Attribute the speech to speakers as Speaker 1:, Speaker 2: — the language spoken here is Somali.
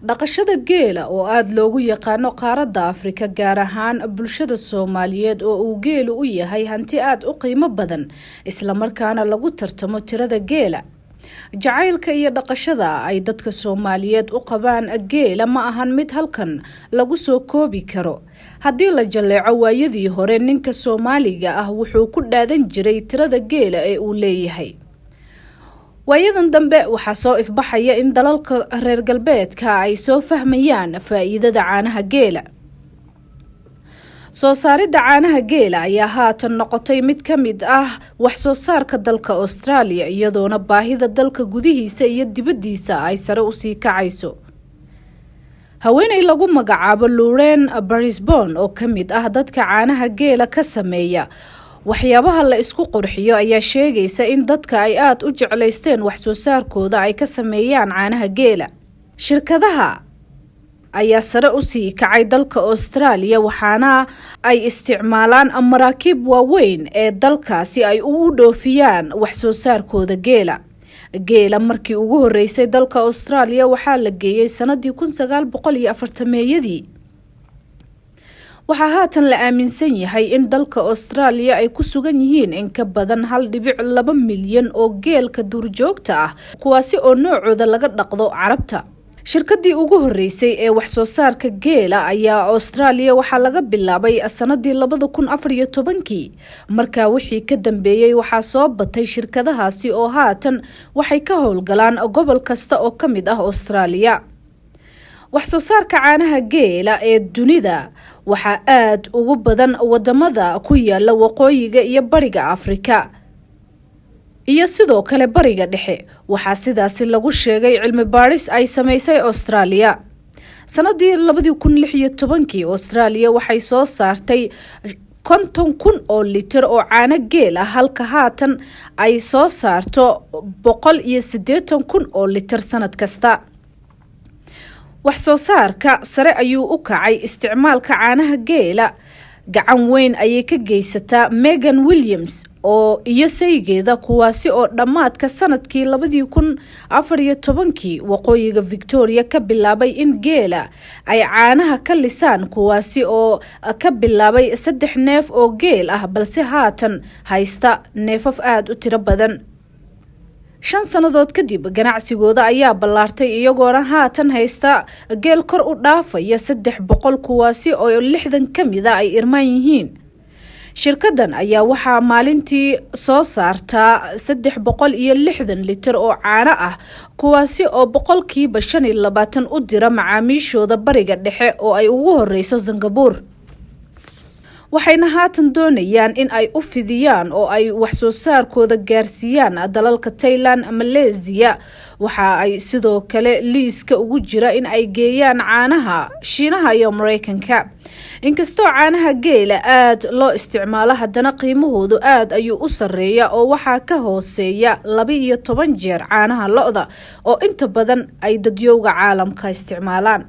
Speaker 1: dhaqashada geela oo aad loogu yaqaano qaaradda Afrika gaar ahaan bulshada Soomaaliyeed oo uu geelu u yahay hanti aad u qiimo badan isla markaana lagu tartamo tirada geela. Jacaylka iyo dhaqashada ay dadka Soomaaliyeed u qabaan geela ma ahan mid halkan lagu soo koobi karo. Haddii la jaleeco waayadii hore ninka Soomaaliga ah wuxuu ku dhaadan jiray tirada geela ee uu leeyahay. waayadan dambe waxaa soo ifbaxaya in dalalka reer galbeedka ay soo fahmayaan faa'iidada caanaha geela. Soo saaridda caanaha geela ayaa haatan noqotay mid ka mid ah wax soo saarka dalka Australia iyadoona baahida dalka gudihiisa iyo dibaddiisa ay sare u sii kacayso. haweeney lagu magacaabo Lauren Brisbane oo ka mid ah dadka caanaha geela ka sameeya waxyaabaha la isku qurxiyo ayaa sheegaysa in dadka ay aad u jeclaysteen wax soo saarkooda ay ka sameeyaan caanaha geela. Shirkadaha ayaa sare u sii kacay dalka Australia waxaana ay isticmaalaan maraakiib waaweyn ee dalkaasi ay ugu dhoofiyaan wax soo saarkooda geela. geela markii ugu horeysay dalka Australia waxaa la geeyay sanadii 1940meeyadii. waxaa haatan la aaminsan yahay in dalka Australia ay ku sugan yihiin in ka badan 1.2 milyan oo geelka duurjoogta ah kuwaasi oo noocooda laga dhaqdo Carabta. shirkadii ugu horeysay ee wax soo saarka geela ayaa Australia waxaa laga bilaabay sanadii 2014 markaa wixii ka dambeeyay waxaa soo batay shirkadahaasi oo haatan waxay ka howlgalaan gobol kasta oo ka mid ah Australia. wax soo saarka caanaha geela ee dunida waxaa aad ugu badan wadamada ku yaala waqooyiga iyo bariga Afrika iyo sidoo kale bariga dhexe. waxaa sidaasi lagu sheegay cilmi baaris ay sameysay Australia. sanadii 2016 Australia waxay soo saartay 50,000 oo litir oo caano geel ah halka haatan ay soo saarto 180,000 oo litir sanad kasta. wax soo saarka sare ayuu u kacay isticmaalka caanaha geela gacan weyn ayay ka geysataa Megan Williams oo iyo saygeeda kuwaasi oo dhamaadka sanadkii 2014 waqooyiga Victoria ka bilaabay in geela ay caanaha ka lisaan kuwaasi oo ka bilaabay 3 neef oo geel ah balse haatan haysta neefaf aad u tiro badan. 5 sanadood kadib ganacsigooda ayaa ballaartay iyagoona haatan haysta geel kor u dhaafaya 300 kuwaasi oo 60 kamida ay irmaan yihiin. shirkadan ayaa waxaa maalintii soo saartaa 360 litir oo caano ah kuwaasi oo 25% u dira macaamiishooda bariga dhexe oo ay ugu horeyso Singapore. waxayna haatan doonayaan in ay u fidiyaan oo ay wax soo saarkooda gaarsiiyaan dalalka Thailand, Malaysia. waxa ay sidoo kale liiska ugu jira in ay geeyaan caanaha Shiinaha iyo Mareykanka. inkastoo caanaha geela aad loo isticmaalo haddana qiimahoodu aad ayuu u sareeyaa oo waxaa ka hooseeya 12 jeer caanaha lo'da oo inta badan ay dadyowga caalamka isticmaalaan.